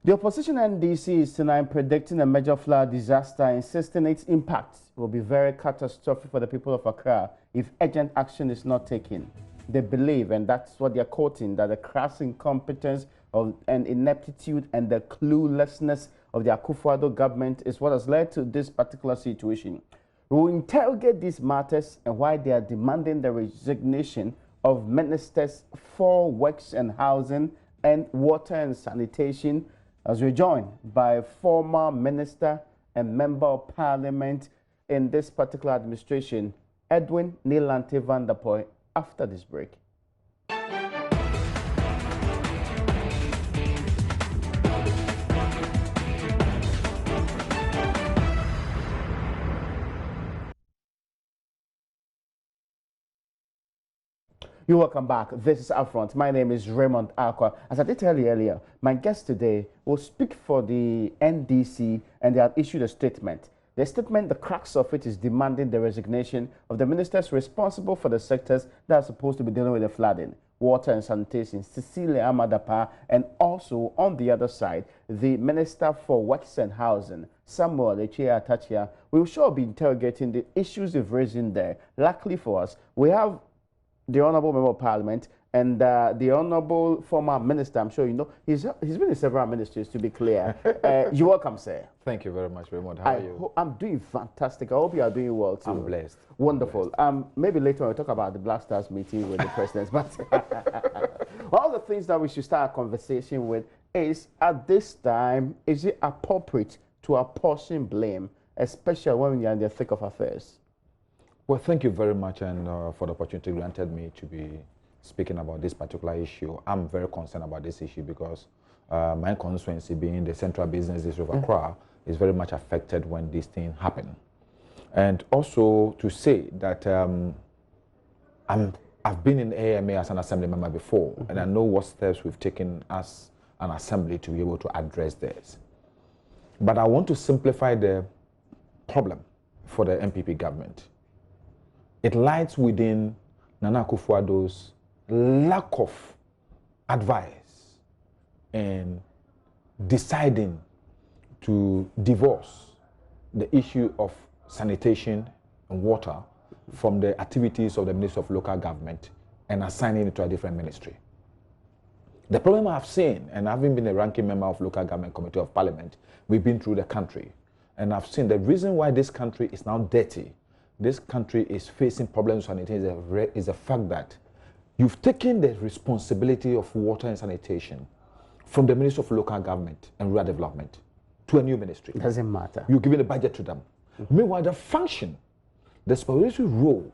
The opposition NDC is tonight predicting a major flood disaster, insisting its impact will be very catastrophic for the people of Accra if urgent action is not taken. They believe, and that's what they're quoting, that the crass incompetence and ineptitude and the cluelessness of the Akufo-Addo government is what has led to this particular situation. We will interrogate these matters and why they are demanding the resignation of ministers for works and housing and water and sanitation, as we're joined by former minister and member of parliament in this particular administration, Edwin Nilante van der Poy, after this break. You're welcome back. This is UPfront. My name is Raymond Accra. As I did tell you earlier, my guest today will speak for the NDC, and they have issued a statement. The statement, the crux of it, is demanding the resignation of the ministers responsible for the sectors that are supposed to be dealing with the flooding, water and sanitation, Cecilia Amadapa, and also on the other side, the Minister for Works and Housing, Samuel Echia Atachia. We will sure be interrogating the issues they've raised in there. Luckily for us, we have the Honourable Member of Parliament and the Honourable former Minister. I'm sure you know, he's been in several ministries, to be clear. You're welcome, sir. Thank you very much, Raymond. How are you? I'm doing fantastic. I hope you are doing well, too. I'm blessed. Wonderful. Maybe later we'll talk about the Black Stars meeting with the presidents. But one of the things that we should start a conversation with is, at this time, is it appropriate to apportion blame, especially when you're in the thick of affairs? Well, thank you very much and for the opportunity granted me to be speaking about this particular issue. I'm very concerned about this issue because my constituency, being the central business district of Accra, is very much affected when this thing happen. And also to say that I've been in AMA as an assembly member before, and I know what steps we've taken as an assembly to be able to address this. But I want to simplify the problem for the MPP government. It lies within Nana Akufo-Addo's lack of advice and deciding to divorce the issue of sanitation and water from the activities of the Ministry of Local Government and assigning it to a different ministry. The problem I've seen, and having been a ranking member of Local Government Committee of Parliament, we've been through the country, and I've seen the reason why this country is now dirty, this country is facing problems with sanitation, is the fact that you've taken the responsibility of water and sanitation from the Ministry of Local Government and Rural Development to a new ministry. It doesn't matter. You're giving a budget to them. Meanwhile, the function, the supervisory role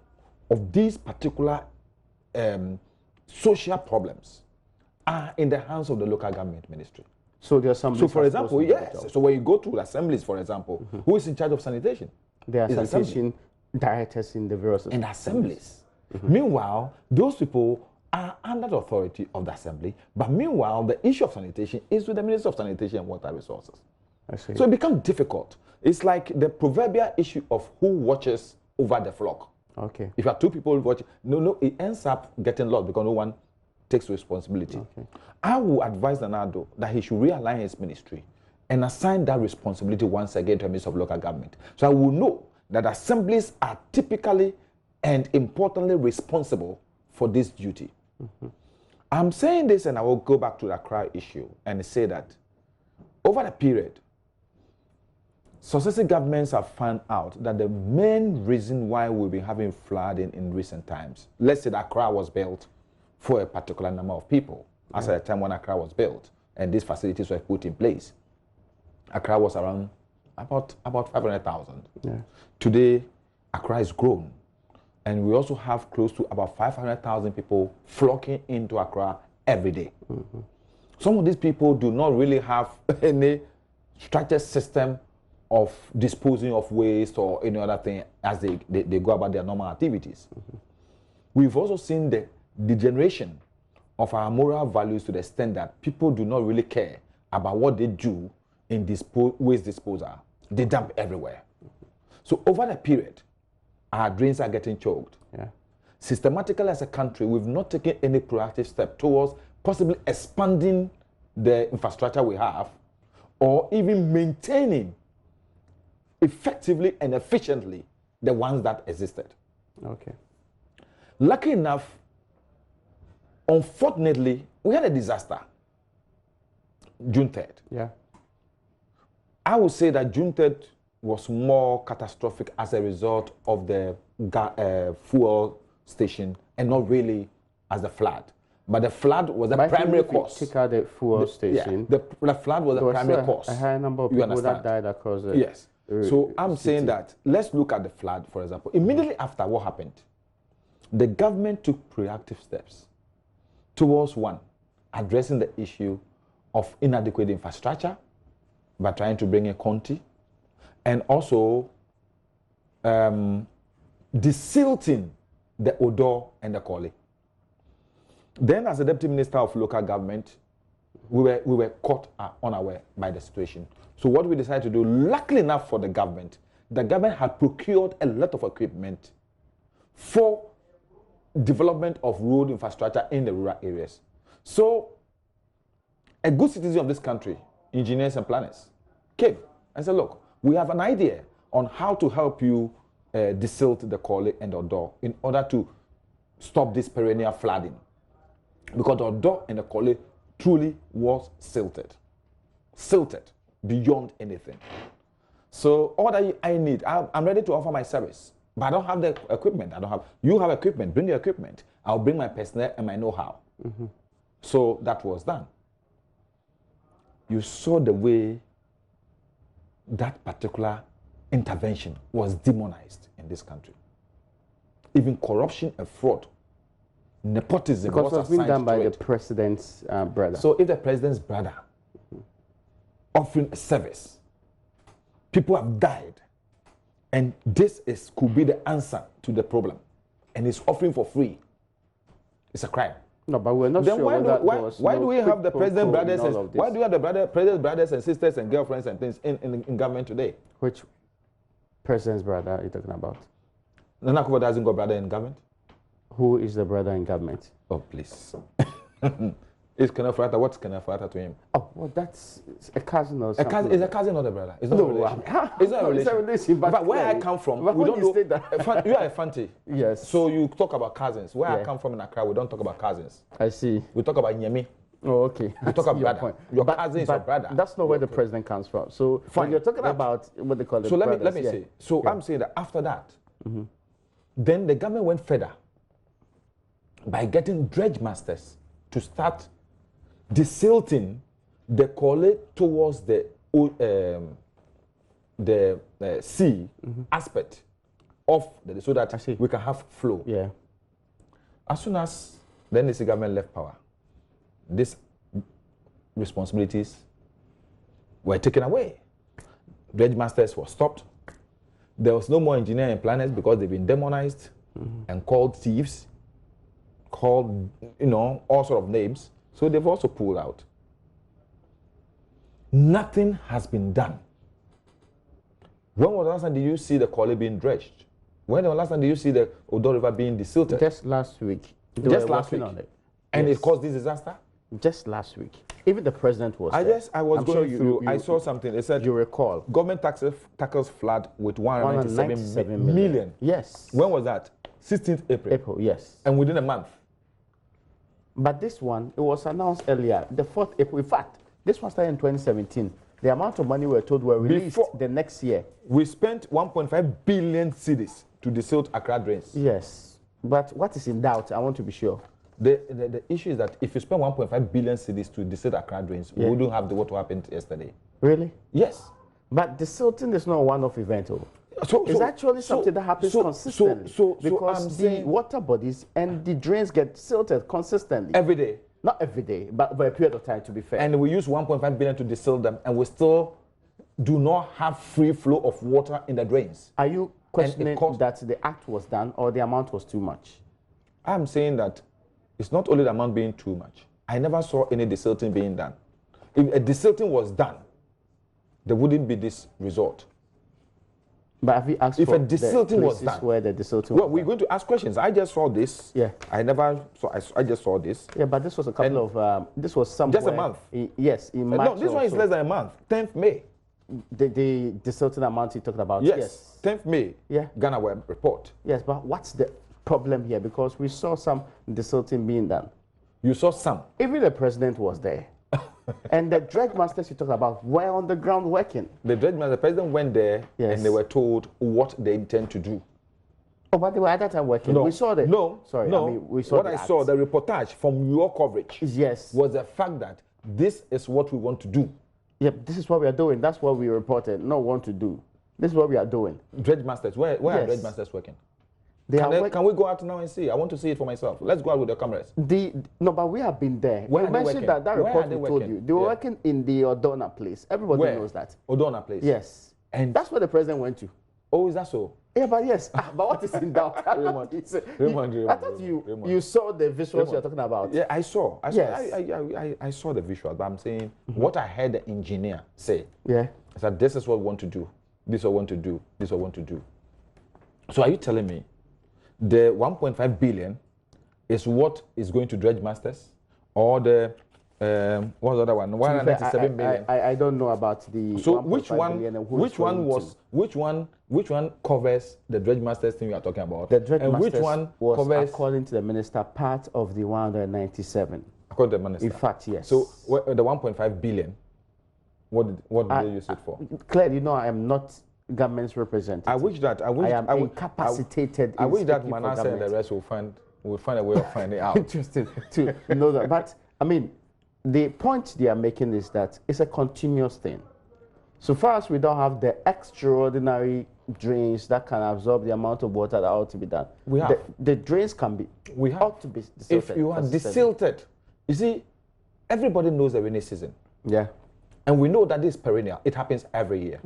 of these particular social problems are in the hands of the local government ministry. So the assembly. So, for example, yes. So when you go to assemblies, for example, who is in charge of sanitation? The sanitation directors in the various assemblies. Meanwhile, those people are under the authority of the assembly, but meanwhile, the issue of sanitation is with the Minister of Sanitation and Water Resources. I see. So it becomes difficult. It's like the proverbial issue of who watches over the flock. Okay. If you have two people watching, it ends up getting lost because no one takes responsibility. Okay. I will advise Nanado that he should realign his ministry and assign that responsibility once again to a Minister of Local Government. So I will know that assemblies are typically and importantly responsible for this duty. I'm saying this, and I will go back to the Accra issue and say that over the period, successive governments have found out that the main reason why we've been having flooding in recent times, let's say that Accra was built for a particular number of people. As at the time when Accra was built and these facilities were put in place, Accra was around about 500,000. Yeah. Today, Accra is grown, and we also have close to about 500,000 people flocking into Accra every day. Some of these people do not really have any structured system of disposing of waste or any other thing as they go about their normal activities. We've also seen the degeneration of our moral values to the extent that people do not really care about what they do in waste disposal. They dump everywhere. So over the period, our drains are getting choked. Yeah. Systematically as a country, we've not taken any proactive step towards possibly expanding the infrastructure we have or even maintaining effectively and efficiently the ones that existed. Okay. Lucky enough, unfortunately, we had a disaster June 3rd. Yeah. I would say that June 3rd was more catastrophic as a result of the fuel station and not really as the flood. But the flood was the primary cause. Take out the fuel station. Yeah, the flood was the primary cause. A high number of people that died across the Yes. So I'm saying that let's look at the flood, for example. Immediately after what happened, the government took proactive steps towards one, addressing the issue of inadequate infrastructure by trying to bring in Conti, and also desilting the Odor and the Kole. Then, as a deputy minister of local government, we were caught unaware by the situation. So what we decided to do, luckily enough for the government had procured a lot of equipment for development of road infrastructure in the rural areas. So a good citizen of this country, engineers and planners, came and said, look, we have an idea on how to help you desilt the Kole and the Odor in order to stop this perennial flooding. Because the Odor and the Kole truly was silted beyond anything. So all that I need, I'm ready to offer my service, but I don't have the equipment. You have equipment, bring your equipment. I'll bring my personnel and my know-how. Mm-hmm. So that was done. You saw the way that particular intervention was demonized in this country. Even corruption and fraud, nepotism because was it's been done by the president's brother. So if the president's brother offering a service, people have died, and this could be the answer to the problem, and it's offering for free, it's a crime. No, but we're not then sure why do we have the president's brothers and why do we have the president's brothers and sisters and girlfriends and things in government today? Which president's brother are you talking about? Nana Akufo-Addo hasn't got brother in government. Who is the brother in government? Oh, please. Is Akufo-Addo, what's Akufo-Addo to him? Oh, well, that's a cousin or something. It's a cousin or the brother. It's not a relation. It's not a relation. It's a relation. But where I come from, we don't know. You are a Fanti. Yes. So you talk about cousins. Where I come from in Accra, we don't talk about cousins. I see. We talk about Nyemi. Oh, okay. We talk about brother. Your cousin is your brother. That's not where the president comes from. So when you're talking about what they call it. So let me say. So I'm saying that after that, then the government went further by getting dredge masters to start desilting the Kole towards the sea aspect of so that we can have flow. Yeah. As soon as then the government left power, these responsibilities were taken away. Dredge masters were stopped. There was no more engineering and planners because they've been demonized and called thieves, called all sort of names. So they've also pulled out. Nothing has been done. When was the last time did you see the Kole being dredged? When was the last time did you see the Odor River being desilted? Just last week. Just last week. And it caused this disaster? Just last week. Even the president was I was going through, I saw something. It said, you recall, government tackles flood with 197 million. Yes. When was that? 16th April. April, yes. And within a month. But this one, it was announced earlier, the 4th April. In fact, this one started in 2017. The amount of money we were told were released the next year. We spent 1.5 billion cedis to desilt Accra drains. Yes. But what is in doubt, I want to be sure. The issue is that if you spend 1.5 billion cedis to desilt Accra drains, we wouldn't have what happened yesterday. Really? Yes. But desilting is not a one-off event. It's actually something that happens consistently. Because the water bodies and the drains get silted consistently. Every day. Not every day, but for a period of time, to be fair. And we use 1.5 billion to desilt them, and we still do not have free flow of water in the drains. Are you questioning that the act was done or the amount was too much? I'm saying that it's not only the amount being too much. I never saw any desilting being done. If a desilting was done, there wouldn't be this result. But have you asked if for a desilting was done? Where the desilting well, we're going to ask questions. I just saw this. Yeah. I never saw. I just saw this. Yeah, but this was a couple of. This was somewhere. Just a month. Yes, in March. No, this one is less than a month. 10th May. The desilting amount you talked about. Yes. 10th May. Yeah. Ghana Web report. Yes, but what's the problem here? Because we saw some desilting being done. You saw some. Even the president was there. And the dredge masters you talked about were on the ground working. The president went there and they were told what they intend to do. Oh, but they were at that time working. No, we saw the. No, sorry. No. I mean, we saw what I saw, the reportage from your coverage. Yes. Was the fact that this is what we want to do. Yep, this is what we are doing. That's what we reported. Not want to do. This is what we are doing. Dredge masters. Where are dredge masters working? Can we go out now and see? I want to see it for myself. Let's go out with the cameras. No, but we have been there. Where you mentioned that report we told you. They were working in the Odona place. Everybody knows that. Odona place? Yes. And that's where the president went to. Oh, is that so? Yeah, but yes. But what is in doubt? Raymond, I thought you saw the visuals you're talking about. Yeah, I saw. I saw the visuals, but I'm saying what I heard the engineer say. Yeah. Is that this is what we want to do. This is what we want to do. This is what we want to do. So are you telling me the 1.5 billion is what is going to dredge masters, or the what's the other one? 197 million. I don't know about the. So which one covers the dredge masters thing we are talking about? The dredge and masters which one was, covers, according to the minister, part of the 197. According to the minister. In fact, yes. So the 1.5 billion, what did they use it for? Claire, you know I am not government's representative. I wish that I am incapacitated. I wish that Manasseh and the rest will find a way of finding out. Interesting to know that. But I mean, the point they are making is that it's a continuous thing. So far as we don't have the extraordinary drains that can absorb the amount of water that ought to be done, the drains can be. Ought to be desilted. If you are desilted, you see, everybody knows the rainy season. Yeah. And we know that this is perennial. It happens every year.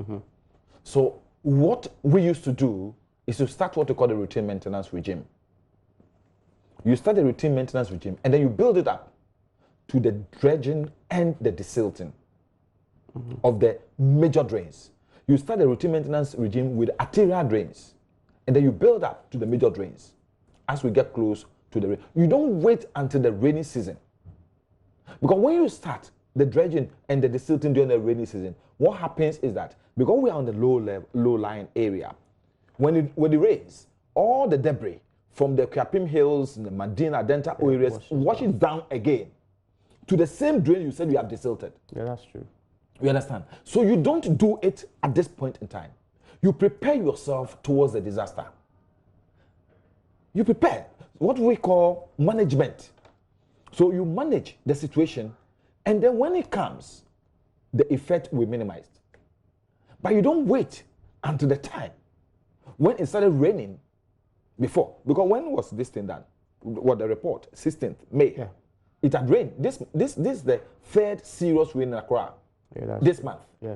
So what we used to do is to start what we call the routine maintenance regime. You start the routine maintenance regime, and then you build it up to the dredging and the desilting of the major drains. You start the routine maintenance regime with arterial drains, and then you build up to the major drains as we get close to the rain. You don't wait until the rainy season. Because when you start the dredging and the desilting during the rainy season, what happens is that because we are on the low-lying area, when it rains, all the debris from the Kwapim Hills, the Medina, Delta areas, washes down again to the same drain you said you have desilted. Yeah, that's true. You understand? So you don't do it at this point in time. You prepare yourself towards the disaster. You prepare what we call management. So you manage the situation, and then when it comes, the effect will be minimized. But you don't wait until the time when it started raining before. Because when was this thing done? What the report? 16th May. Yeah. It had rained. This is the third serious rain in Accra this month. Yeah.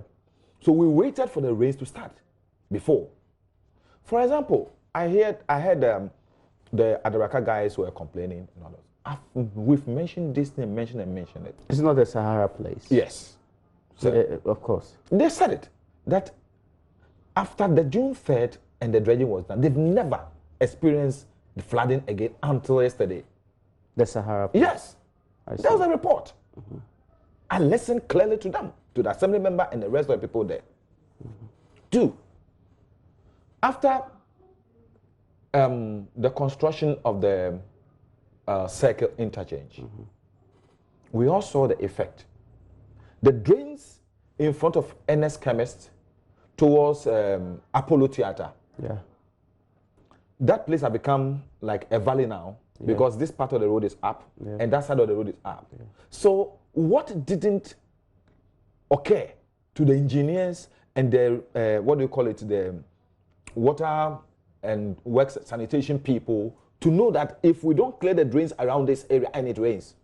So we waited for the rains to start before. For example, I heard the Adaraka guys were complaining and all that. We've mentioned this thing, mentioned it. It's not the Sahara place. Yes. So, of course. They said it, that after the June 3rd and the dredging was done, they've never experienced the flooding again until yesterday. The Sahara place. Yes. That was a report. I listened clearly to them, to the assembly member and the rest of the people there. 2, after the construction of the circle interchange, we all saw the effect. The drains in front of NS Chemist towards Apollo Theatre. Yeah. That place has become like a valley now because this part of the road is up and that side of the road is up. Yeah. So what didn't occur to the engineers and the, what do you call it, the water and works sanitation people to know that if we don't clear the drains around this area and it rains,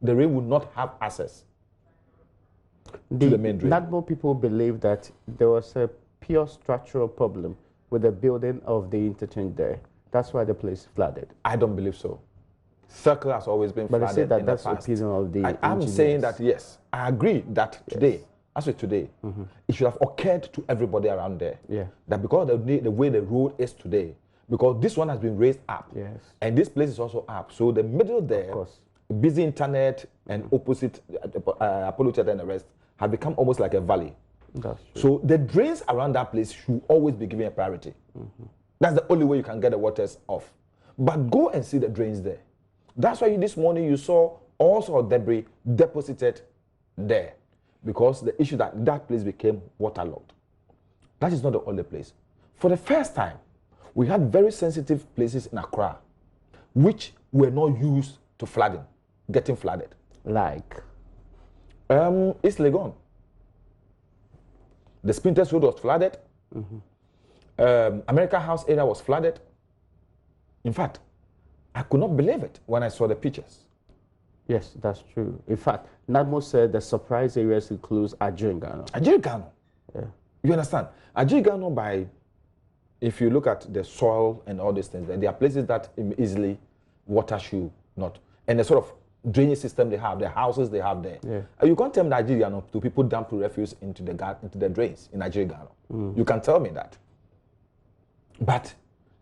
the rain will not have access to the main drain. Not more people believe that there was a pure structural problem with the building of the interchange there. That's why the place flooded. I don't believe so. Circle has always been flooded. But I say that that's the opinion of the I'm saying that, yes, I agree that today as of today, it should have occurred to everybody around there. Yeah. That because of the way the road is today, because this one has been raised up, yes, and this place is also up. So the middle there, busy internet and opposite Apollo Theatre and the rest, have become almost like a valley. That's true. So the drains around that place should always be given a priority. That's the only way you can get the waters off. But go and see the drains there. That's why this morning you saw all sorts of debris deposited there, because the issue that place became waterlogged. That is not the only place. For the first time, we had very sensitive places in Accra which were not used to flooding, getting flooded. Like? East Legon. The Spinters Road was flooded. America House area was flooded. In fact, I could not believe it when I saw the pictures. Yes, that's true. In fact, Nadmo said the surprise areas includes Ajirigano. Ajirigano. Yeah. You understand? Ajirigano, if you look at the soil and all these things, there are places that easily water should not. And the sort of drainage system they have, the houses they have there. Yeah. You can't tell me that Ajirigano, do people dump refuse into the drains in Ajirigano? You can tell me that. But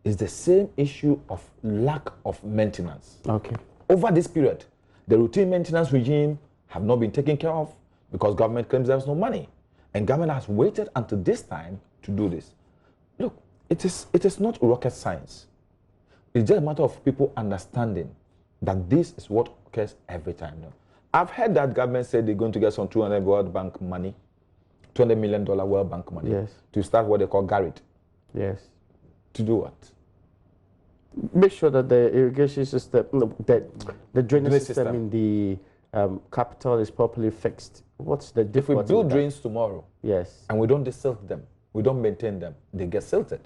it's the same issue of lack of maintenance. Okay. Over this period, the routine maintenance regime have not been taken care of because government claims there's no money. And government has waited until this time to do this. Look, it is not rocket science. It's just a matter of people understanding that this is what occurs every time now. I've heard that government said they're going to get some $200 World Bank money, $200 million World Bank money, yes, to start what they call Garrett. Yes. To do what? Make sure that the irrigation system, the drainage system in the capital is properly fixed. What's the difference? If we build drains tomorrow, yes, and we don't desilt them, we don't maintain them, they get silted.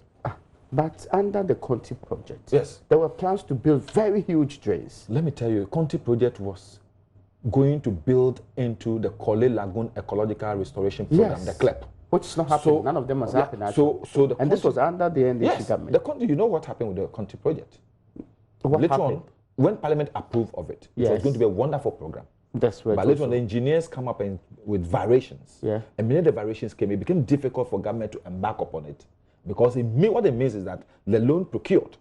But under the Conti project, yes, there were plans to build very huge drains. Let me tell you, the Conti project was going to build into the Kole Lagoon Ecological Restoration Program, the CLEP. Which is not happening. None of them has happened. And this was under the NDC government. The Conti, you know what happened with the Conti project? What later happened? on, when Parliament approved of it, it was going to be a wonderful program. That's right. But later on, the engineers come up with variations. Yeah. And many of the variations came, it became difficult for government to embark upon it. Because what it means is that the loan procured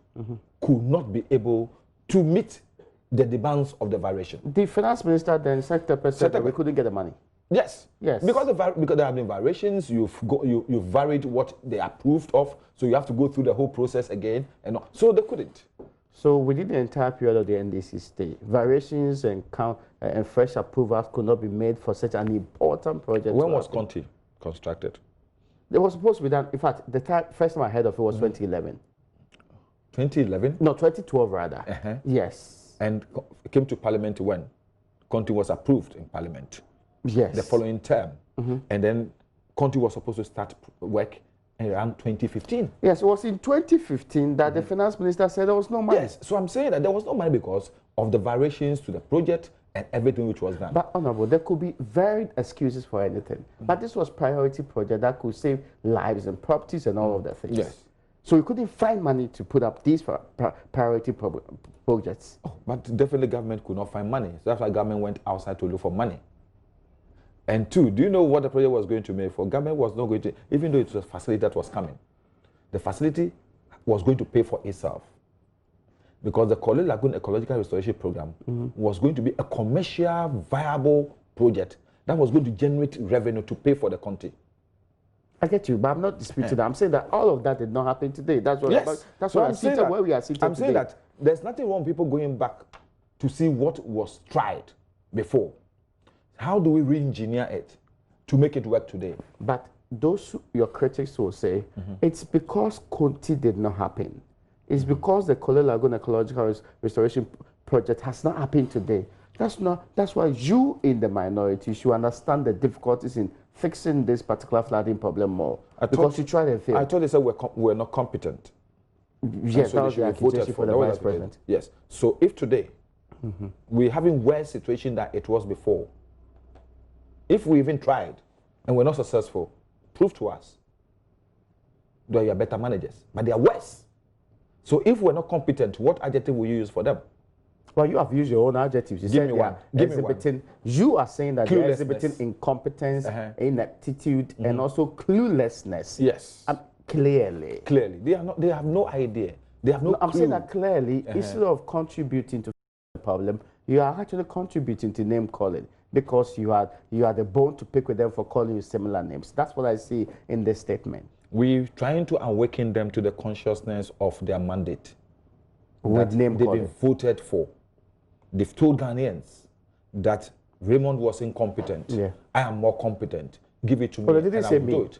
could not be able to meet the demands of the variation. The finance minister then said that we couldn't get the money. Yes. Yes. Because there have been variations, you've varied what they approved of, so you have to go through the whole process again, and so they couldn't. So within the entire period of the NDC stay, variations and fresh approvals could not be made for such an important project. When was Conti constructed? It was supposed to be done. In fact, the first time I heard of it was 2011. 2011? No, 2012 rather. Yes. And it came to Parliament when Conti was approved in Parliament. Yes. The following term. And then Conti was supposed to start work around 2015. Yes, it was in 2015 that the finance minister said there was no money. Yes, so I'm saying that there was no money because of the variations to the project and everything which was done. But Honorable, there could be varied excuses for anything. But this was priority project that could save lives and properties and all of the things. Yes. So we couldn't find money to put up these priority projects. Oh, but definitely government could not find money. So that's why government went outside to look for money. And two, do you know what the project was going to make for? Government was not going to, even though it was a facility that was coming, the facility was going to pay for itself. Because the Kole Lagoon Ecological Restoration Program was going to be a commercial, viable project that was going to generate revenue to pay for the country. I get you, but I'm not disputing that. I'm saying that all of that did not happen today. That's what, that's what I'm saying. Where we are sitting I'm saying that there's nothing wrong with people going back to see what was tried before. How do we re-engineer it to make it work today? But those your critics will say it's because Conti did not happen. It's because the Kole Lagoon Ecological Restoration Project has not happened today. That's why you in the minority should understand the difficulties in fixing this particular flooding problem more. Because you tried and failed. I thought they said we're not competent. Yes, that was the accusation for the vice president. Yes. So if today we're having worse situation than it was before, if we even tried and we're not successful, prove to us that you are better managers. But they are worse. So if we're not competent, what adjective will you use for them? Well, you have used your own adjectives. You said you are saying that they're exhibiting incompetence, ineptitude, and also cluelessness. Yes. Clearly. Clearly. They have no idea. They have no clue. I'm saying that clearly, instead of contributing to the problem, you are actually contributing to name calling because you are the bone to pick with them for calling you similar names. That's what I see in this statement. We're trying to awaken them to the consciousness of their mandate. With name they've calling. been voted for. They've told Ghanaians that Raymond was incompetent. Yeah. I am more competent. Give it to me, Well, they didn't and say I will me. do it.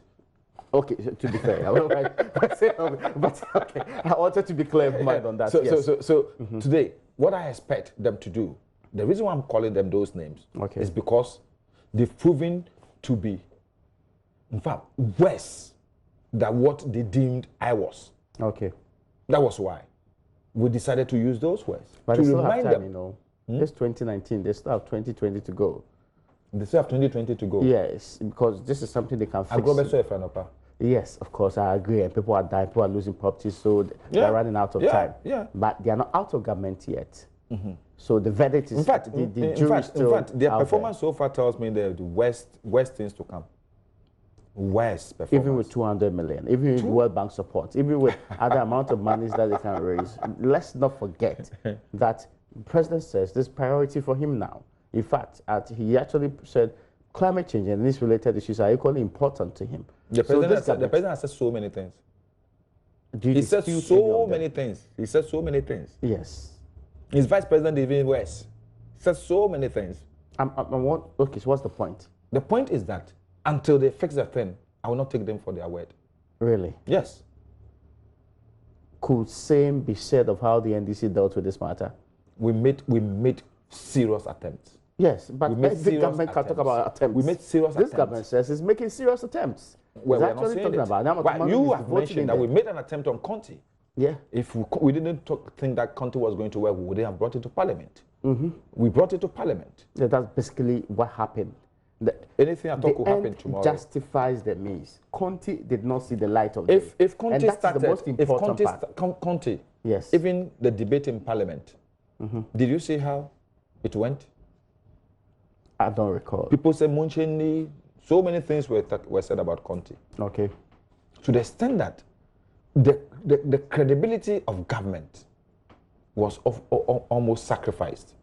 Okay, so to be fair, but okay, I wanted to be clear in mind on that. So today, what I expect them to do, the reason why I'm calling them those names is because they've proven to be, in fact, worse than what they deemed I was. Okay. That was why we decided to use those words. But to they still remind have time, them. you know. This 2019, they still have 2020 to go. They still have 2020 to go. Yes, because this is something they can fix. Yes, of course, I agree. And people are dying, people are losing properties, so they're running out of time. Yeah. But they are not out of government yet. So the verdict is, in fact, their performance so far tells me the worst things to come. Worst performance. Even with 200 million, even with World Bank support, even with other amount of monies that they can raise. Let's not forget that the president says this priority for him now. In fact, he actually said climate change and these related issues are equally important to him. The president has said so many things. He said so many things. He said so many things. Yes. His vice president is even worse. He said so many things. Okay, so what's the point? The point is that until they fix the thing, I will not take them for their word. Really? Yes. Could same be said of how the NDC dealt with this matter? We made serious attempts. Yes, but the government can talk about attempts. We made serious attempts. This government says it's making serious attempts. Well, we're not saying it. You have mentioned that we made an attempt on Conti. Yeah. If we didn't think that Conti was going to work, we would have brought it to Parliament. We brought it to Parliament. Yeah, that's basically what happened. Anything at all could happen tomorrow. Justifies the means. Conti did not see the light of day. If Conti started, the most important part. Conti, yes. Even the debate in Parliament, did you see how it went? I don't recall. People say Muncheni, so many things were said about Conti. Okay. To the extent that the credibility of government was almost sacrificed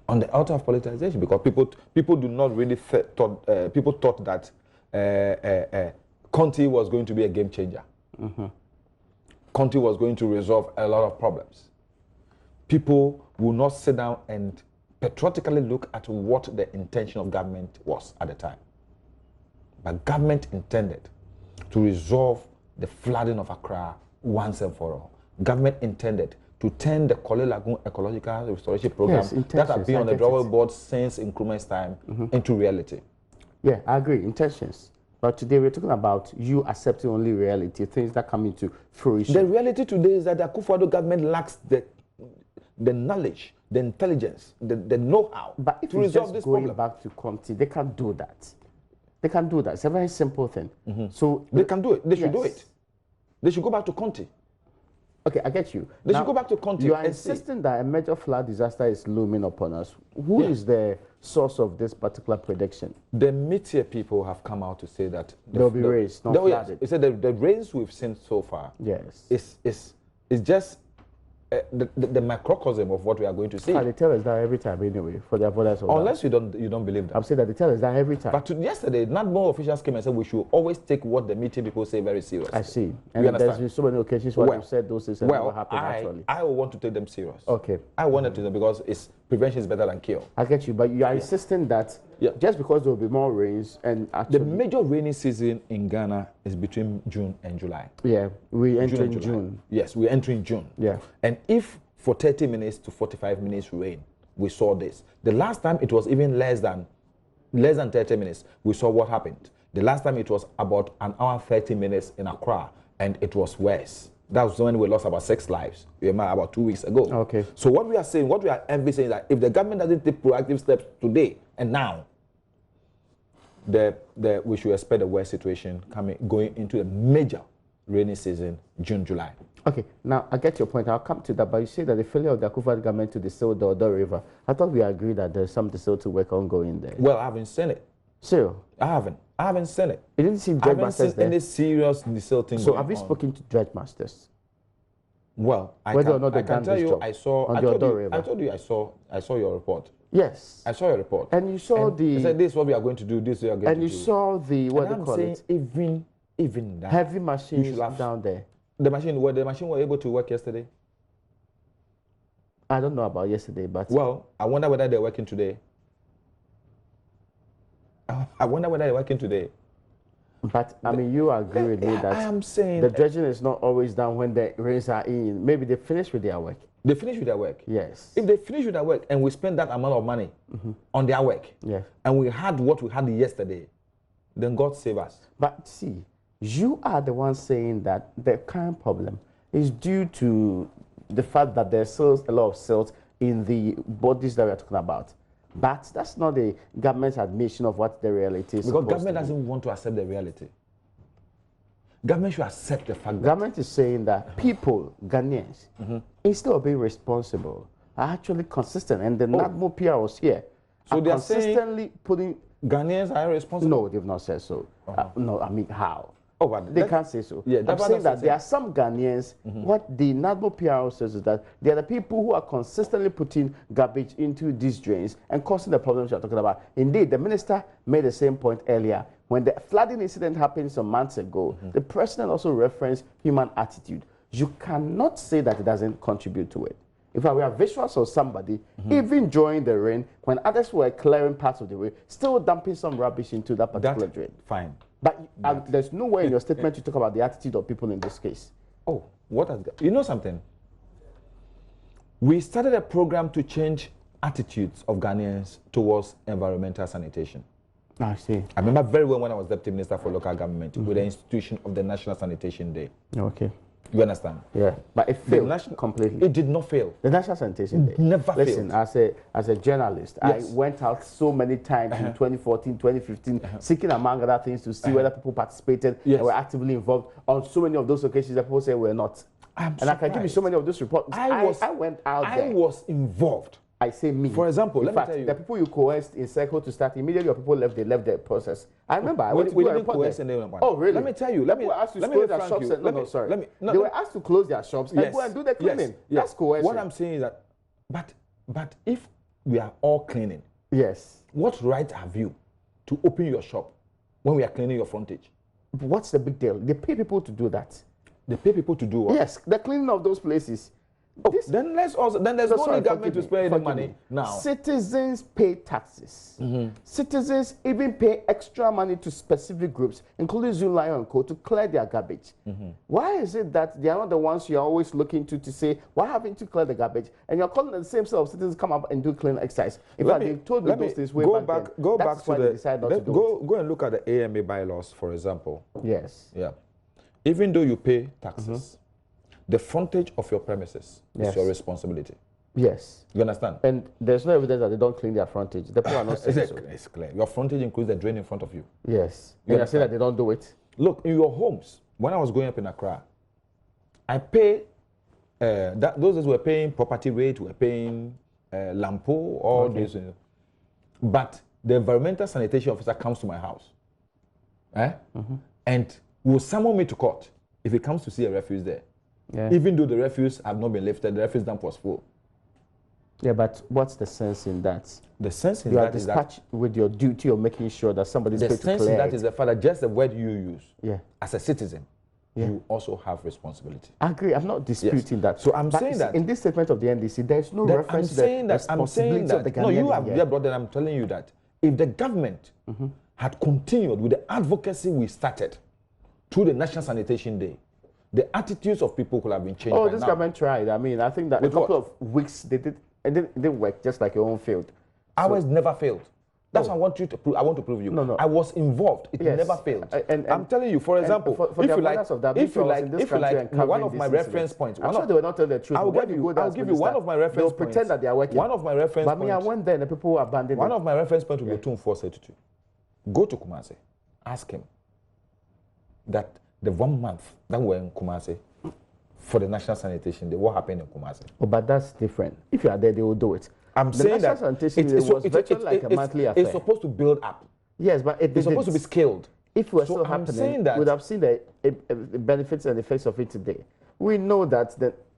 on the altar of politicization, because people do not really people thought that Conti was going to be a game changer. Conti was going to resolve a lot of problems. People will not sit down and patriotically look at what the intention of government was at the time. But government intended to resolve the flooding of Accra once and for all. Government intended to turn the Kole Lagoon Ecological Restoration Program that has been on the drawing board since Nkrumah's time into reality. Yeah, I agree, intentions. But today we're talking about you accepting only reality, things that come into fruition. The reality today is that the Akufo-Addo government lacks the knowledge, the intelligence, the know-how to resolve this problem. But if back to Conti, they can't do that. They can do that. It's a very simple thing. So they can do it. They should do it. They should go back to Conti. Okay, I get you. They should go back to Conti. You are insisting that a major flood disaster is looming upon us. Who is the source of this particular prediction? The meteor people have come out to say that there will be rains, not flooded. They said the rains we've seen so far is just the microcosm of what we are going to see. They tell us that every time anyway, for their avoidance of unless you don't believe that. I'm saying that they tell us that every time. But yesterday, not more officials came and said we should always take what the meeting people say very seriously. I see. And there's been so many occasions where they've said those things have never happened actually. I will want to take them serious. Okay. I wanted to, because prevention is better than cure. I get you, but you are insisting that just because there will be more rains and actually... The major rainy season in Ghana is between June and July. Yeah, we enter in June. Yes, we're entering June. Yeah. And if for 30 minutes to 45 minutes rain, we saw this. The last time it was even less than 30 minutes, we saw what happened. The last time it was about an hour 30 minutes in Accra, and it was worse. That was when we lost about 6 lives, about 2 weeks ago. Okay. So what we are saying, what we are saying is that if the government doesn't take proactive steps today and now, we should expect a worse situation going into the major rainy season, June, July. Okay, now I get your point. I'll come to that, but you say that the failure of the Akufo-Addo government to desal the Odo River, I thought we agreed that there's some desal to work ongoing there. Well, I haven't seen it. So? I haven't seen it. You didn't see dredge masters there? Any serious desilting So have you spoken to dredge masters? Well, I can tell you, I told you I saw your report. Yes. I saw your report. And you saw I said, this is what we are going to do, this is what we are going to do. And you saw the, what do you call it? Even that. Heavy machines down there. The machine were able to work yesterday? I don't know about yesterday, but... Well, I wonder whether they're working today. But, I mean, you agree with me that I am saying the dredging is not always done when the rains are in. Maybe they finish with their work. They finish with their work? Yes. If they finish with their work and we spend that amount of money on their work, yes, and we had what we had yesterday, then God save us. But see, you are the one saying that the current problem is due to the fact that there's still a lot of silt in the bodies that we're talking about. But that's not the government's admission of what the reality is. Because government doesn't want to accept the reality. Government should accept the fact that... Government is saying that people, Ghanaians, instead of being responsible, are actually consistent. And the NADMO PROs here so they are consistently putting... Ghanaians are irresponsible? No, they've not said so. No, I mean, how? Oh, but they can't say so. Yeah, I'm saying that there are some Ghanaians, what the NADMO PRO says is that they are the people who are consistently putting garbage into these drains and causing the problems you're talking about. Indeed, the minister made the same point earlier. When the flooding incident happened some months ago, the president also referenced human attitude. You cannot say that it doesn't contribute to it. In fact, we have visuals of somebody, even during the rain, when others were clearing parts of the way, still dumping some rubbish into that particular drain. Fine. But there's no way in your statement to talk about the attitude of people in this case. Oh, what has... You know something? We started a program to change attitudes of Ghanaians towards environmental sanitation. I see. I remember very well when I was Deputy Minister for Local Government with the institution of the National Sanitation Day. Okay. You understand? Yeah, but it failed completely. It did not fail. The National Sanitation Day never failed. Listen, as a journalist, yes, I went out so many times in 2014, 2015, seeking among other things to see whether people participated and were actively involved. On so many of those occasions that people say we're not. And I can give you so many of those reports. I went out there. I was involved. I say me. For example, let me tell you. The people you coerced in Circle to start, immediately your people left, they left the process. I remember. I went to go and report them. Oh, really? Let me tell you. Let me ask to close their shops. They were asked to close their shops and go and do the cleaning. Yes. That's coercion. What I'm saying is that, but if we are all cleaning, yes, what right have you to open your shop when we are cleaning your frontage? What's the big deal? They pay people to do that. They pay people to do what? Yes, the cleaning of those places. Oh, then there's no government to spend any money now. Citizens pay taxes. Citizens even pay extra money to specific groups, including Zoo Lion Co, to clear their garbage. Why is it that they are not the ones you're always looking to say, why haven't you cleared the garbage? And you're calling the same set of citizens come up and do clean exercise. In fact, they told me those things way back then. Go back to go and look at the AMA bylaws, for example. Yes. Yeah. Even though you pay taxes, the frontage of your premises is your responsibility. Yes. You understand? And there's no evidence that they don't clean their frontage. The people are not saying so. It's clear. Your frontage includes the drain in front of you. Yes. You're saying that they don't do it? Look, in your homes, when I was growing up in Accra, I pay, those days were paying property rate, were paying lampo, all this. But the environmental sanitation officer comes to my house. And will summon me to court if he comes to see a refuse there. Yeah. Even though the refuse have not been lifted, the refuse dump was full. Yeah, but what's the sense in that? The sense in that is that... You are dispatched with your duty of making sure that somebody's paid to clear it. The sense in that is the fact that just the word you use, as a citizen, yeah, you also have responsibility. I agree. I'm not disputing that. So I'm saying that in this statement of the NDC, there's no reference to the responsibility of the Ghanaian. No, you have brought that. I'm telling you that if the government had continued with the advocacy we started through the National Sanitation Day, the attitudes of people could have been changed. Oh, this government tried. I mean, I think that a couple of weeks they did, and it didn't work, just like your own failed. Ours never failed. That's what I want you to prove. I want to prove you. No. I was involved. It never failed. And I'm telling you, for example, if you like, one of my reference points. I'm sure they were not telling the truth. I'll give you one of my reference points. They'll pretend that they are working. One of my reference points. But I went there and the people were abandoned. One of my reference points will be 2432. Go to Kumasi. Ask him that the 1 month that we're in Kumasi, for the national sanitation day. What happened in Kumasi? Oh, but that's different. If you are there, they will do it. I'm the saying that sanitation was virtually like a monthly affair. It's supposed to build up. Yes, but it's supposed to be scaled. If it were still happening, we would have seen the benefits and effects of it today. We know that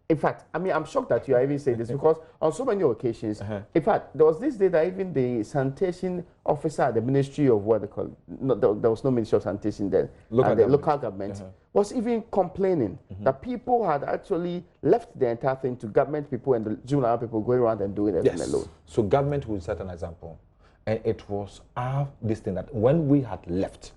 in fact, I mean, I'm shocked that you are even saying this because on so many occasions, in fact, there was this day that even the sanitation officer at the Ministry of what they call it, no, there was no Ministry of Sanitation then, the local government, was even complaining that people had actually left the entire thing to government people and the juvenile people going around and doing everything alone. So government will set an example. And it was this thing that when we had left,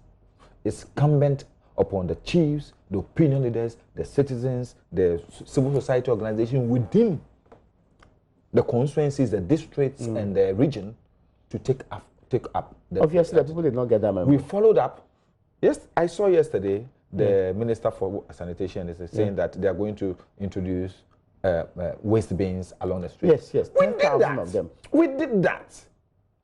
it's incumbent upon the chiefs, the opinion leaders, the citizens, the civil society organization within the constituencies, the districts, and the region to take up. Obviously, the people did not get that memo. We followed up. Yes, I saw yesterday the Minister for Sanitation is saying that they are going to introduce waste bins along the street. Yes, we did that. Of them. We did that.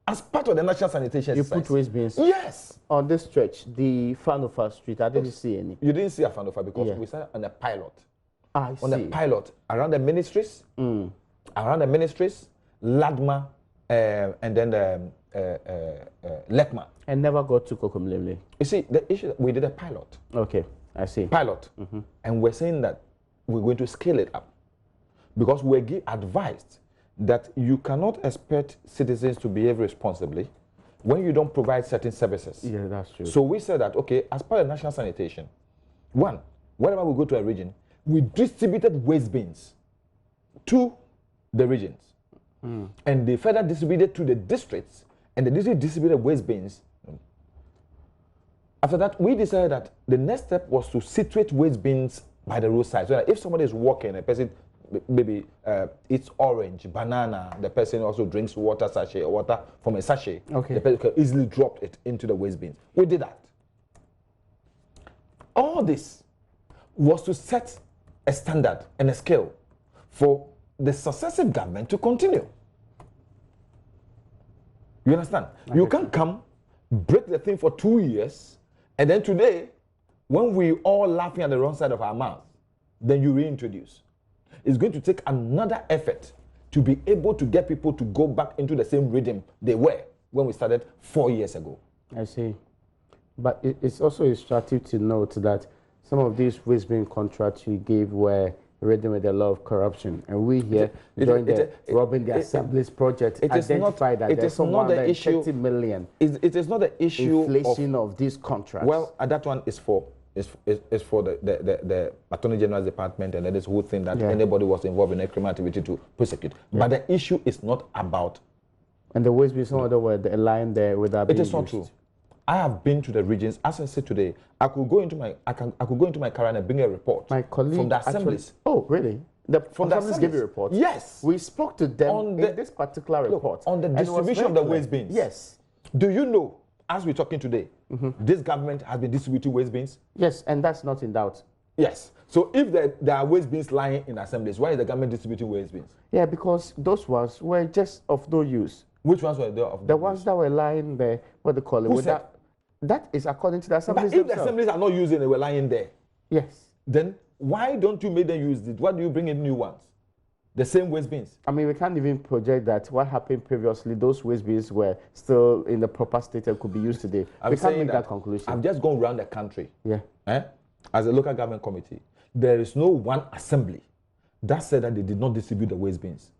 As part of the national sanitation exercise. You put waste bins? Yes. On this stretch, the Fanofa Street, I didn't see any. You didn't see a Fanofa because we started on a pilot. I see. On a pilot around the ministries, LADMA, and then LECMA. And never got to Kokomlele. You see, the issue, we did a pilot. Okay, I see. Pilot. And we're saying that we're going to scale it up because we're advised that you cannot expect citizens to behave responsibly when you don't provide certain services. Yeah, that's true. So we said that, okay, as part of national sanitation, one, whenever we go to a region, we distributed waste bins to the regions. And they further distributed to the districts, and the district distributed waste bins. After that, we decided that the next step was to situate waste bins by the roadside. So that if somebody is walking, a person maybe eats orange, banana, the person also drinks water from a sachet. Okay. The person can easily drop it into the waste bins. We did that. All this was to set a standard and a scale for the successive government to continue. You understand? You can't come, break the thing for 2 years, and then today, when we all laughing at the wrong side of our mouth, then you reintroduce. It's going to take another effort to be able to get people to go back into the same rhythm they were when we started 4 years ago. I see. But it's also instructive to note that some of these waste bin contracts you gave were ridden with a lot of corruption. And we here, during the robbing the assemblies project, identified that there's some 130 million. It is not the issue inflation of these contracts. Well, that one is for the Attorney General's department and this whole thing that anybody was involved in a criminal activity to prosecute. But the issue is not about. And the waste bin, some other word, a line there without being It is not true. I have been to the regions. As I said today, I could go into my car and bring a report. My colleague from the assemblies. Oh, really? From the assemblies gave you a report? Yes. We spoke to them in this particular report. On the distribution of the waste bins. Yes. Do you know, as we're talking today, this government has been distributing waste bins? Yes, and that's not in doubt. Yes. So if there are waste bins lying in assemblies, why is the government distributing waste bins? Yeah, because those ones were just of no use. Which ones were there of no use? The ones that were lying there, what they call it? Who said? That is according to the assemblies. But if the assemblies are not using, they were lying there. Yes. Then why don't you make them use it? Why do you bring in new ones? The same waste bins. I mean, we can't even project that what happened previously, those waste bins were still in the proper state and could be used today. We can't make that conclusion. I've just gone around the country. Yeah. As a local government committee. There is no one assembly that said that they did not distribute the waste bins.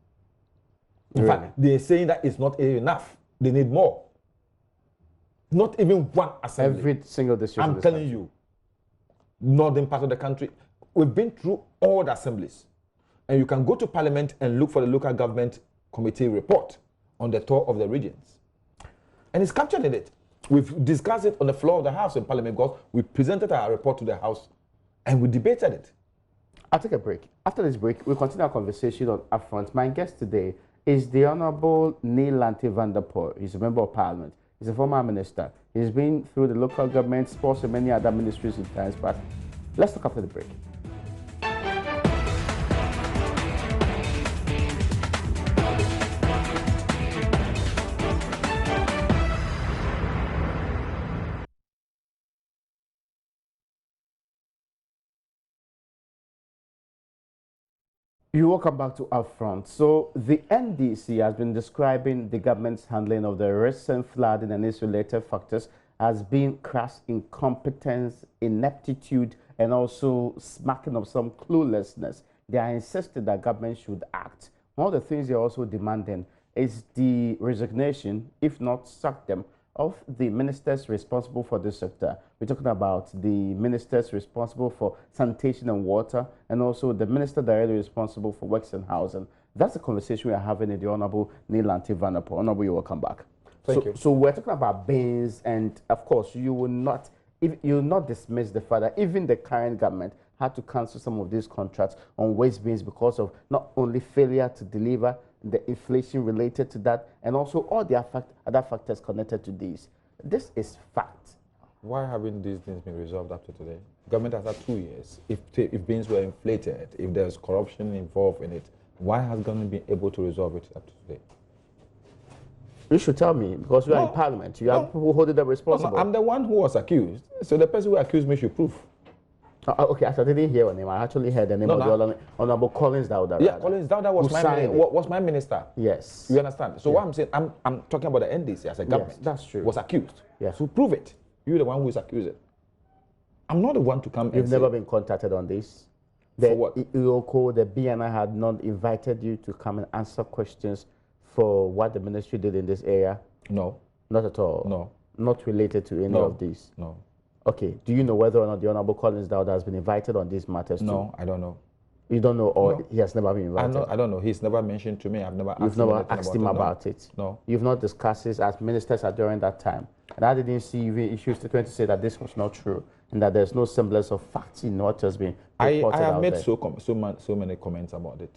In fact, they're saying that it's not enough. They need more. Not even one assembly. Every single district. I'm telling you, northern part of the country, we've been through all the assemblies. And you can go to parliament and look for the local government committee report on the tour of the regions. And it's captured in it. We've discussed it on the floor of the House in Parliament because we presented our report to the House and we debated it. I'll take a break. After this break, we'll continue our conversation on UPfront. My guest today is the Honorable Neil Lanti van der Poel. He's a member of Parliament. He's a former minister. He's been through the local government, sports, and many other ministries in times past. Let's talk after the break. You welcome back to UPfront. So the NDC has been describing the government's handling of the recent flooding and its related factors as being crass incompetence, ineptitude, and also smacking of some cluelessness. They are insisting that government should act. One of the things they're also demanding is the resignation, if not sack them, of the ministers responsible for this sector. We're talking about the ministers responsible for sanitation and water, and also the minister directly responsible for works and housing. That's the conversation we are having in the Honorable Neil Vanapo. Honorable, you will come back. Thank you. So we're talking about bins, and of course, you will not dismiss the fact that even the current government had to cancel some of these contracts on waste bins because of not only failure to deliver, the inflation related to that, and also all the other factors connected to these. This is fact. Why haven't these things been resolved up to today? Government has had 2 years. If bins were inflated, if there's corruption involved in it, why has government been able to resolve it up to today? You should tell me, because you are in parliament. You are people holding them responsible. I'm the one who was accused, so the person who accused me should prove. Okay, I didn't hear your name. I actually heard the name of the Honorable Collins Dawda. Yeah, Collins Dawda was my minister. Yes. You understand? So what I'm saying, I'm talking about the NDC as a government. Yes, that's true. Was accused. Yes. So prove it. You're the one who is accusing. I'm not the one to come. You've never been contacted on this. For what? The BNI had not invited you to come and answer questions for what the ministry did in this area. No. Not at all. No. Not related to any of these. No. Okay. Do you know whether or not the Honorable Collins Dawda has been invited on these matters? No, I don't know. You don't know, or he has never been invited? I don't know. He's never mentioned to me. I've never asked You've never asked him about it? No. You've not discussed this as ministers are during that time? And I didn't see you issue statement to say that this was not true and that there's no semblance of fact in what has been reported I have out made there. so many comments about it,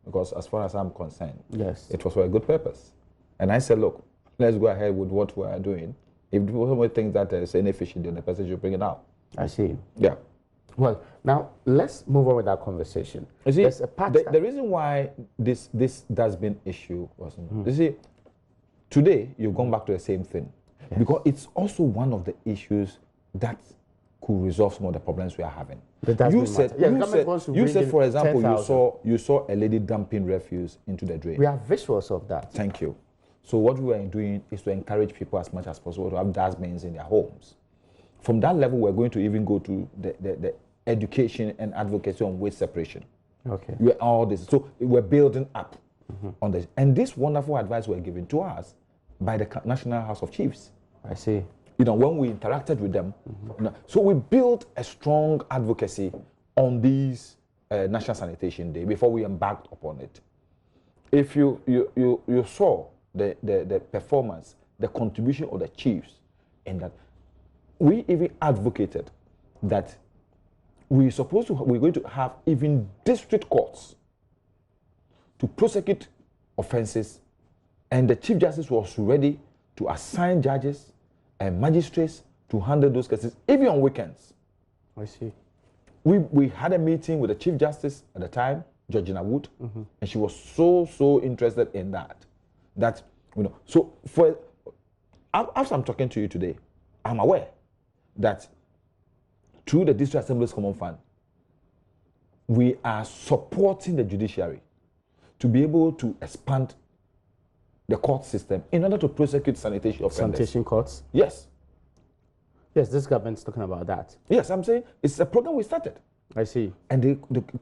because as far as I'm concerned, yes, it was for a good purpose. And I said, look, let's go ahead with what we are doing. If people think that there's any fish in the person should bring it out. I see. Yeah. Well, now let's move on with that conversation. You see, there's a part the reason why this dustbin issue wasn't, you see, today you've gone back to the same thing. Yes. Because it's also one of the issues that could resolve some of the problems we are having. You said, for example, you saw a lady dumping refuse into the drain. We have visuals of that. Thank you. So what we are doing is to encourage people as much as possible to have dustbins in their homes. From that level, we're going to even go to the education and advocacy on waste separation. Okay. All this. So we're building up on this. And this wonderful advice were given to us by the National House of Chiefs. I see. You know, when we interacted with them. So we built a strong advocacy on this National Sanitation Day before we embarked upon it. If you saw the performance, the contribution of the chiefs in that, we even advocated that we're going to have even district courts to prosecute offenses, and the Chief Justice was ready to assign judges and magistrates to handle those cases, even on weekends. I see. We had a meeting with the Chief Justice at the time, Georgina Wood, and she was so interested in that. So as I'm talking to you today, I'm aware that through the District Assembly's Common Fund, we are supporting the judiciary to be able to expand the court system in order to prosecute sanitation offenders. Sanitation courts? Yes. Yes, this government's talking about that. Yes, I'm saying it's a program we started. I see. And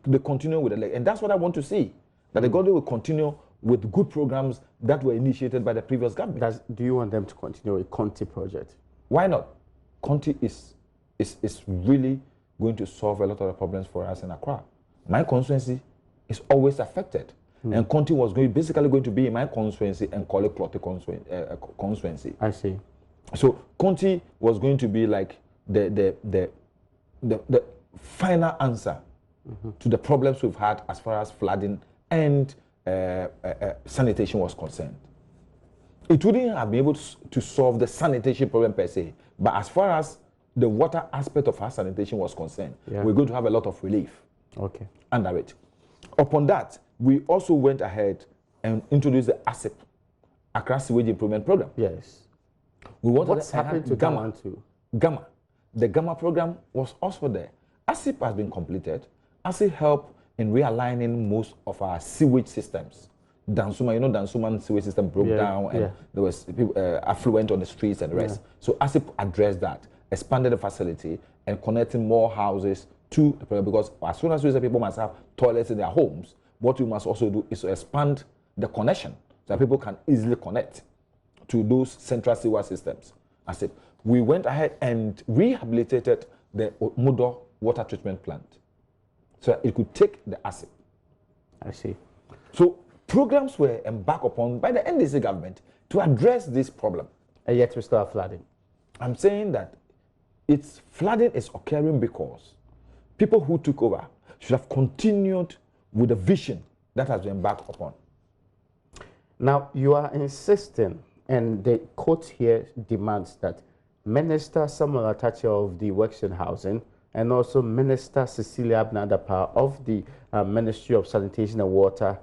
they continue with it. And that's what I want to see, that the government will continue with good programs that were initiated by the previous government. Do you want them to continue a Conti project? Why not? Conti is really going to solve a lot of the problems for us in Accra. My constituency is always affected. And Conti was basically going to be in my constituency and call it Clotte constituency. I see. So Conti was going to be like the final answer to the problems we've had as far as flooding and sanitation was concerned. It wouldn't have been able to solve the sanitation problem per se, but as far as the water aspect of our sanitation was concerned, we're going to have a lot of relief under it. Upon that, we also went ahead and introduced the ASIP, Accra Sewage Improvement Program. Yes. What's happened to Gamma too? Gamma. The Gamma program was also there. ASIP has been completed. ASIP helped in realigning most of our sewage systems. Dansuma, you know, Dansuman sewage system broke down, and there was people, affluent on the streets and the rest. So ASIP addressed that, expanded the facility, and connecting more houses to the problem, because as soon as we say people must have toilets in their homes, what we must also do is to expand the connection so that people can easily connect to those central sewer systems. ASIP. We went ahead and rehabilitated the Mudo water treatment plant so that it could take the ASIP. I see. So programs were embarked upon by the NDC government to address this problem. And yet we still have flooding. I'm saying that it's flooding is occurring because people who took over should have continued with the vision that has been embarked upon. Now, you are insisting, and the quote here demands that Minister Samuel Atachi of the Works and Housing and also Minister Cecilia Abnadapa of the Ministry of Sanitation and Water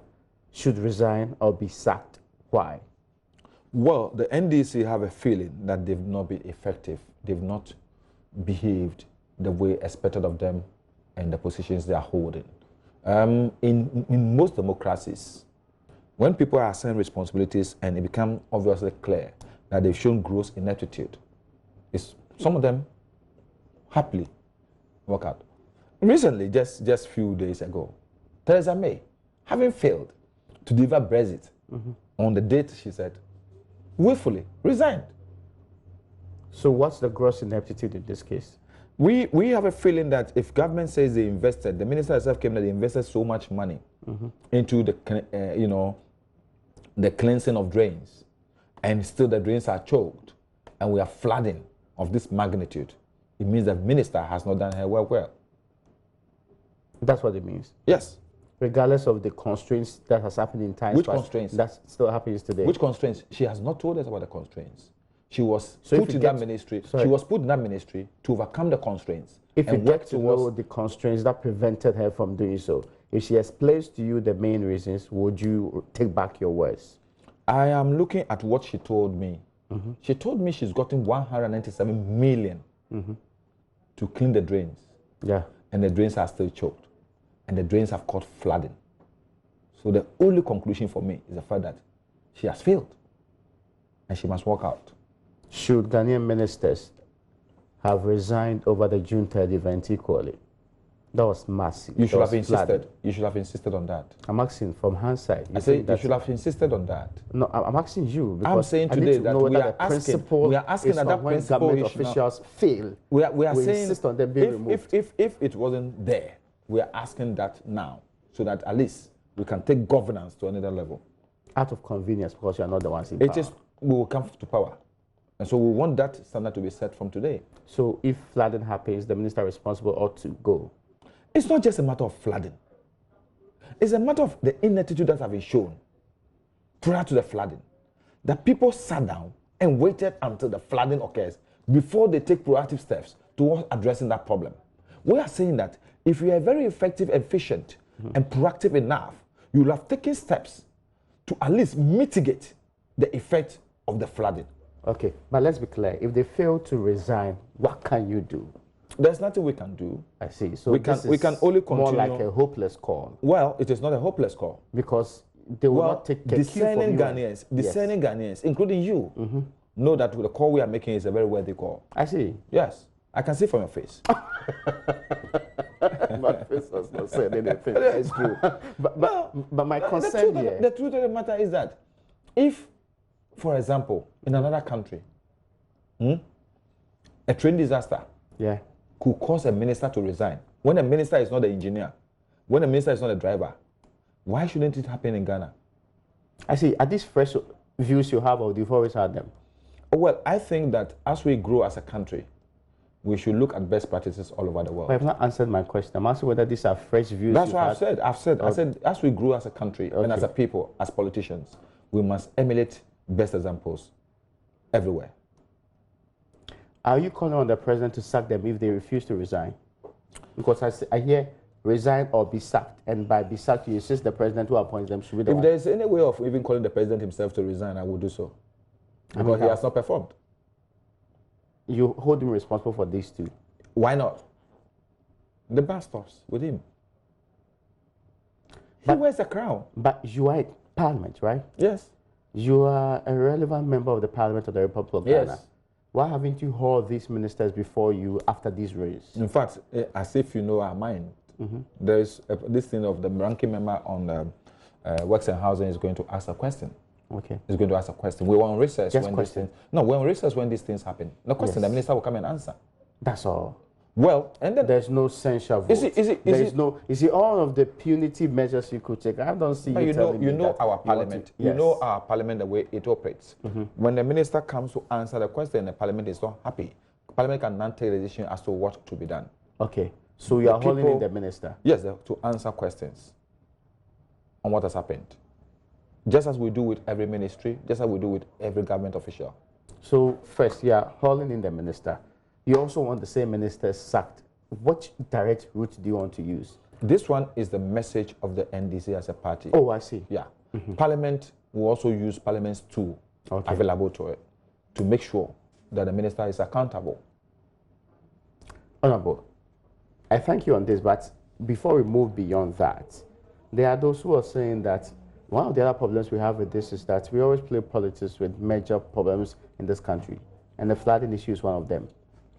should resign or be sacked. Why? Well, the NDC have a feeling that they've not been effective. They've not behaved the way expected of them and the positions they are holding. In most democracies, when people are assigned responsibilities and it becomes obviously clear that they've shown gross ineptitude, some of them happily work out. Recently, just few days ago, Theresa May, having failed to deliver Brexit on the date she said, willfully resigned. So what's the gross ineptitude in this case? We have a feeling that if government says they invested, the minister herself came that they invested so much money into the the cleansing of drains, and still the drains are choked, and we are flooding of this magnitude, it means that minister has not done her work well. That's what it means. Yes. Regardless of the constraints that has happened in times. Which constraints? That still happens today. Which constraints? She has not told us about the constraints. She was put in that ministry. She was put in that ministry to overcome the constraints. If you get to know the constraints that prevented her from doing so, if she explains to you the main reasons, would you take back your words? I am looking at what she told me. She told me she's gotten 197 million to clean the drains. Yeah. And the drains are still choked. And the drains have caught flooding. So the only conclusion for me is the fact that she has failed. And she must walk out. Should Ghanaian ministers have resigned over the June 3rd event equally? That was massive. You should have insisted. You should have insisted on that. I'm asking from hindsight. I say you should have insisted on that. No, I'm asking you. I'm saying today that we are asking that that when government officials fail. We are saying insist on them being removed. If it wasn't there, we are asking that now, so that at least we can take governance to another level. Out of convenience, because you are not the ones in power. We will come to power. And so we want that standard to be set from today. So if flooding happens, the minister responsible ought to go. It's not just a matter of flooding. It's a matter of the ineptitude that have been shown prior to the flooding. That people sat down and waited until the flooding occurs before they take proactive steps towards addressing that problem. We are saying that if you are very effective, efficient, and proactive enough, you will have taken steps to at least mitigate the effect of the flooding. Okay, but let's be clear. If they fail to resign, what can you do? There's nothing we can do. I see. So we can only continue. More like a hopeless call. Well, it is not a hopeless call. Because they will not take discerning Ghanaians, including you, know that the call we are making is a very worthy call. I see. Yes. I can see from your face. My face has not said anything. It's true. But my concern here... The truth of the matter is that if, for example, in another country, a train disaster could cause a minister to resign, when a minister is not the engineer, when a minister is not a driver, why shouldn't it happen in Ghana? I see. Are these fresh views you have, or you've always had them? Well, I think that as we grow as a country, we should look at best practices all over the world. But I've not answered my question. I'm asking whether these are fresh views. That's what I've said. I said as we grow as a country and as a people, as politicians, we must emulate best examples everywhere. Are you calling on the president to sack them if they refuse to resign? Because I hear resign or be sacked, and by be sacked, you insist the president who appoints them should be the one. If there is any way of even calling the president himself to resign, I will do so. Because he has not performed. You hold him responsible for these two. Why not? The bar stops with him. He wears a crown. But you are in Parliament, right? Yes. You are a relevant member of the Parliament of the Republic of Ghana. Yes. Why haven't you hauled these ministers before you after these raids? In fact, as if you know our mind, there is this thing of the ranking member on Works and Housing is going to ask a question. Okay. He's going to ask a question. We were on recess Just when question. these things. No, we're on recess when these things happen. The question, the minister will come and answer. That's all. Well, and then There's no censure vote. Is it all of the punitive measures you could take? I don't see you telling me that our parliament. Yes. You know our parliament the way it operates. When the minister comes to answer the question, the parliament is not happy. Parliament can now take a decision as to what to be done. Okay. So you are holding in the minister? Yes, to answer questions on what has happened. Just as we do with every ministry, just as we do with every government official. So first, you are hauling in the minister. You also want the same minister sacked. What direct route do you want to use? This one is the message of the NDC as a party. Oh, I see. Yeah. Parliament will also use Parliament's tool available to it to make sure that the minister is accountable. Honorable, I thank you on this, but before we move beyond that, there are those who are saying that one of the other problems we have with this is that we always play politics with major problems in this country, and the flooding issue is one of them.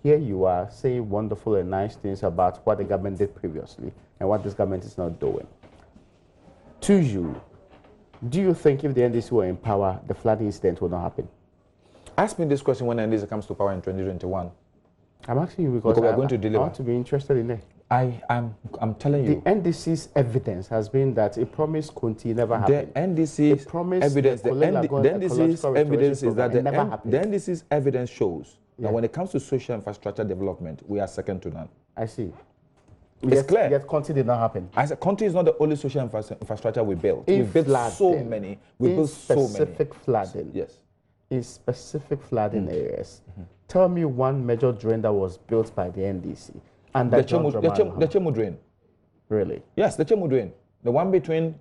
Here you are saying wonderful and nice things about what the government did previously and what this government is not doing. To you, do you think if the NDC were in power, the flooding incident would not happen? Ask me this question when NDC comes to power in 2021. I'm asking you because we are going to deliver. I want to be interested in it. I'm telling you. The NDC's evidence has been that a promise Kunti never happened. The NDC's evidence, the NDC's evidence is that the NDC's evidence shows that when it comes to social infrastructure development, we are second to none. I see. It's clear. Yet Kunti did not happen. As a country, is not the only social infrastructure we built. We built so many. We built so many. Specific flooding. Yes. In specific flooding areas. Tell me one major drain that was built by the NDC. And the Chemu drain. Really? Yes, the Chemu drain. The one between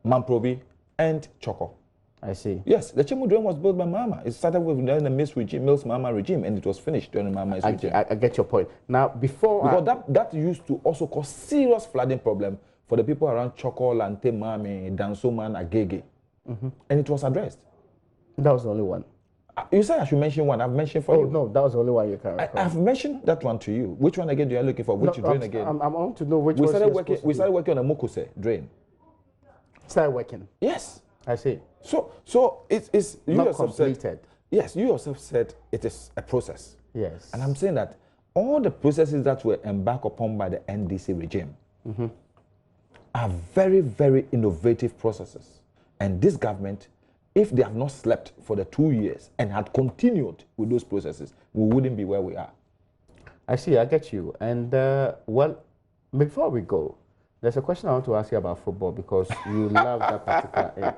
Mamprobi and Choco. I see. Yes, the Chemu drain was built by Mama. It started with the Mills Mama regime, and it was finished during Mama's regime. I get your point. Now, because that used to also cause serious flooding problem for the people around Choco, Lante, Mame, Dansoman, Agege. And it was addressed. That was the only one. You said I should mention one. I've mentioned for you. Oh, no, that was the only one you can recall. I've mentioned that one to you. Which one again do you looking for? Which drain again? I want to know which we started working on a Mokose drain. Started working? Yes. I see. So it's you not yourself completed. Said, yes, you yourself said it is a process. Yes. And I'm saying that all the processes that were embarked upon by the NDC regime are very, very innovative processes. And this government, if they have not slept for the 2 years and had continued with those processes, we wouldn't be where we are. I see, I get you. And, well, before we go, there's a question I want to ask you about football because you love that particular...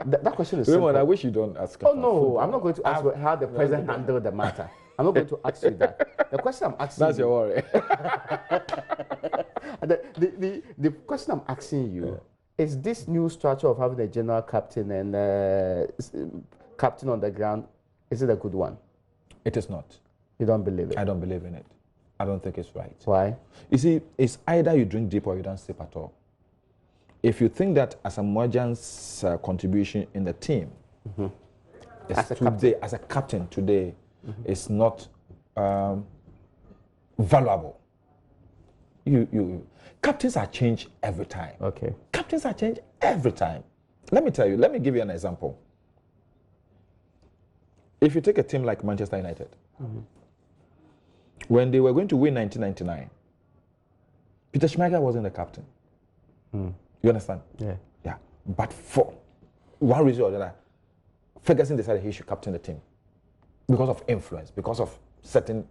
that question is simple. Raymond, I wish you don't ask about football. I'm not going to ask how the president handled the matter. I'm not going to ask you that. The question I'm asking That's your worry. the question I'm asking you is this new structure of having a general captain and captain on the ground, is it a good one? It is not. You don't believe it? I don't believe in it. I don't think it's right. Why? You see, it's either you drink deep or you don't sip at all. If you think that as a Mojan's contribution in the team, as a captain today, is not valuable. Captains are changed every time. Okay. Captains are changed every time. Let me tell you, let me give you an example. If you take a team like Manchester United, when they were going to win 1999, Peter Schmeichel wasn't the captain. You understand? Yeah. Yeah. But for one reason or another, Ferguson decided he should captain the team because of influence, because of certain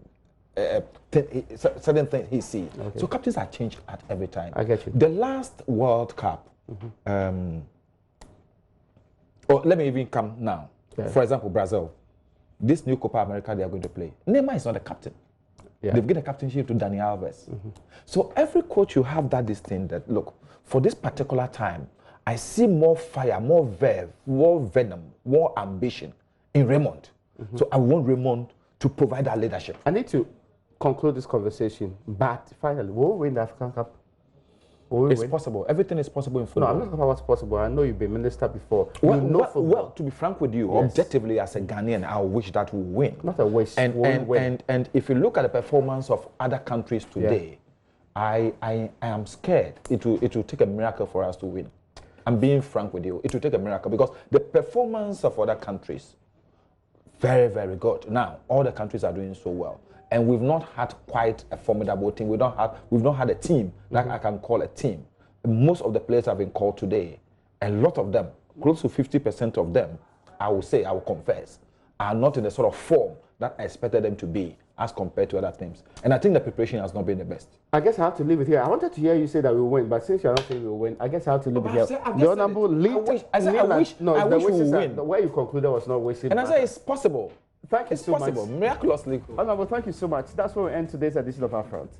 things he sees. Okay. So captains are changed at every time. I get you. The last World Cup, or let me even come now. Yeah. For example, Brazil. This new Copa America they are going to play. Neymar is not the captain. Yeah. They've given the captainship to Dani Alves. So every coach you have that distinct that, look, for this particular time, I see more fire, more verve, more venom, more ambition in Raymond. So I want Raymond to provide that leadership. I need to conclude this conversation, but finally, we'll win the African Cup. It's possible. Everything is possible in football. No, I'm not talking about what's possible. I know you've been minister before. Well, to be frank with you, objectively as a Ghanaian, I wish that we win. Not a wish. And if you look at the performance of other countries today, I am scared it will take a miracle for us to win. I'm being frank with you. It will take a miracle because the performance of other countries, very, very good. Now, all the countries are doing so well. And we've not had quite a formidable team. We've not had a team that I can call a team. Most of the players have been called today. A lot of them, close to 50% of them, I will confess, are not in the sort of form that I expected them to be as compared to other teams. And I think the preparation has not been the best. I guess I have to leave it here. I wanted to hear you say that we will win, but since you're not saying we will win, I guess I have to leave it here. The Honorable Lee. I wish we will win. The way you concluded was not wasted. And I say it's possible. Thank you so much. It's possible, miraculously. Honorable, thank you so much. That's where we end today's edition of UPfront.